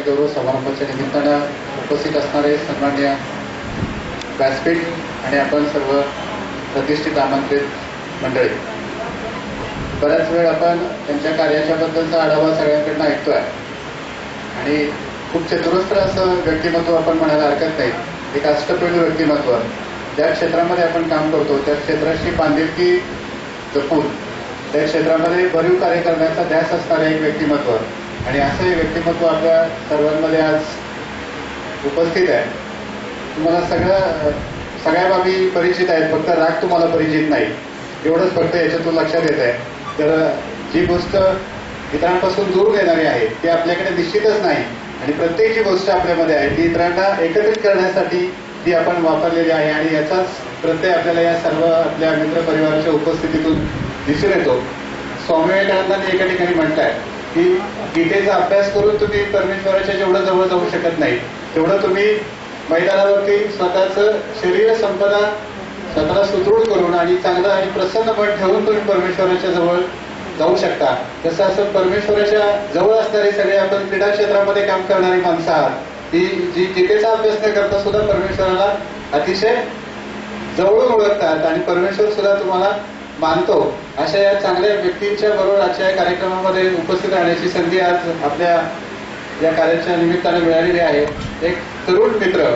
गौरव समारंभाच्या निमित्तानं उपस्थित असणारे सन्माननीय व्यासपीठ आणि आपण सर्व प्रतिष्ठित आमंत्रित मंडळी, बराच वेळ आपण त्यांच्या कार्याच्या बद्दलचा आढावा सगळ्यांकडून ऐकतोय आणि खूप चतुरस्त्र असं व्यक्तिमत्व आपण म्हणायला हरकत नाही. एक अष्टपैलू व्यक्तिमत्व, ज्या क्षेत्रामध्ये आपण काम करतो त्या क्षेत्राशी बांधिलकी जपून त्या क्षेत्रामध्ये भरीव कार्य करण्याचा ध्यास असणारे एक व्यक्तिमत्व आणि असं हे व्यक्तिमत्व आपल्या सर्वांमध्ये आज उपस्थित आहे. तुम्हाला सगळ्या बाबी परिचित आहेत, फक्त राग तुम्हाला परिचित नाही, एवढंच फक्त याच्यातून लक्षात येत आहे. तर जी गोष्ट इतरांपासून दूर नेणारी आहे ती आपल्याकडे निश्चितच नाही आणि प्रत्येक जी गोष्ट आपल्यामध्ये आहे ती इतरांना एकत्रित करण्यासाठी ती आपण वापरलेली आहे आणि याचाच प्रत्यय आपल्याला या सर्व आपल्या मित्र परिवाराच्या उपस्थितीतून दिसून येतो. स्वामी विवेकानंदांनी एका ठिकाणी म्हटलंय की गीतेचा अभ्यास करून तुम्ही परमेश्वराच्या जेवढं जवळ जाऊ शकत नाही तेवढं तुम्ही मैदानावरती स्वतःचं शरीर संपदा स्वतःला सुदृढ करून आणि चांगलं आणि प्रसन्न मन ठेवून तुम्ही परमेश्वराच्या जवळ जाऊ शकता. तसं असं परमेश्वराच्या जवळ असणारे सगळे आपण क्रीडा क्षेत्रामध्ये काम करणारी माणसं आहात, ती जी गीतेचा अभ्यास न करता सुद्धा परमेश्वराला अतिशय जवळून ओळखतात आणि परमेश्वर सुद्धा तुम्हाला मानतो. अशा या चांगल्या व्यक्तींच्या बरोबर आजच्या या कार्यक्रमामध्ये उपस्थित राहण्याची संधी आज आपल्या या कार्याच्या निमित्तानं मिळालेली आहे. एक तरुण मित्र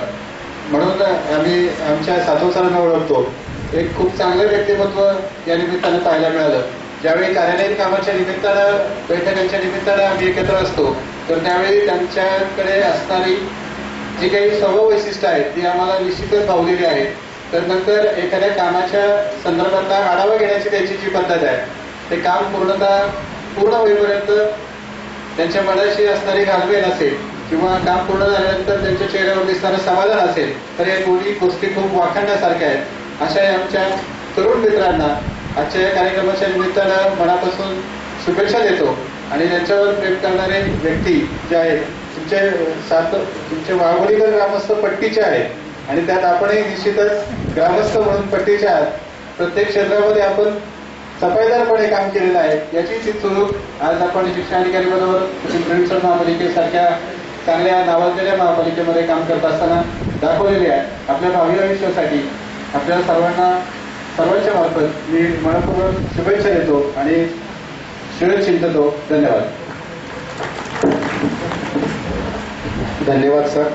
म्हणून आम्ही आमच्या साधू सरांना ओळखतो. एक खूप चांगलं व्यक्तिमत्व या निमित्तानं पाहायला मिळालं. ज्यावेळी कार्यालयीन कामाच्या निमित्तानं बैठकांच्या निमित्तानं आम्ही एकत्र असतो तर त्यावेळी त्यांच्याकडे असणारी जी काही स्वभाव वैशिष्ट्य आहेत ती आम्हाला निश्चितच भावलेली आहेत. तर नंतर एखाद्या कामाच्या संदर्भातला आढावा घेण्याची त्यांची जी पद्धत आहे ते काम पूर्ण होईपर्यंत त्यांच्या मनाशी असणारी घालमेल असेल किंवा काम पूर्ण झाल्यानंतर त्यांच्या चेहऱ्यावर दिसणारं समाधान असेल तर या दोन्ही गोष्टी खूप वाखाणण्यासारख्या आहेत. अशा आमच्या तरुण मित्रांना आजच्या या कार्यक्रमाच्या निमित्तानं मनापासून शुभेच्छा देतो आणि त्यांच्यावर प्रेम करणारे व्यक्ती जे आहेत तुमचे वाघोलीकर ग्रामस्थ पट्टीचे आहेत आणि त्यात आपणही निश्चितच ग्रामस्थ म्हणून पट्टीचे आहात. प्रत्येक क्षेत्रामध्ये आपण सफाईदारपणे काम केलेलं आहे याचीच सुरुवात आज आपण शिक्षणाधिकारी बरोबर पिंपरी महापालिकेसारख्या चांगल्या नावाजलेल्या महापालिकेमध्ये काम करत असताना दाखवलेली आहे. आपल्या भावी आयुष्यासाठी आपल्याला सर्वांच्या मार्फत मी मनपूर्वक शुभेच्छा देतो आणि श्रेय चिंततो. धन्यवाद. धन्यवाद सर.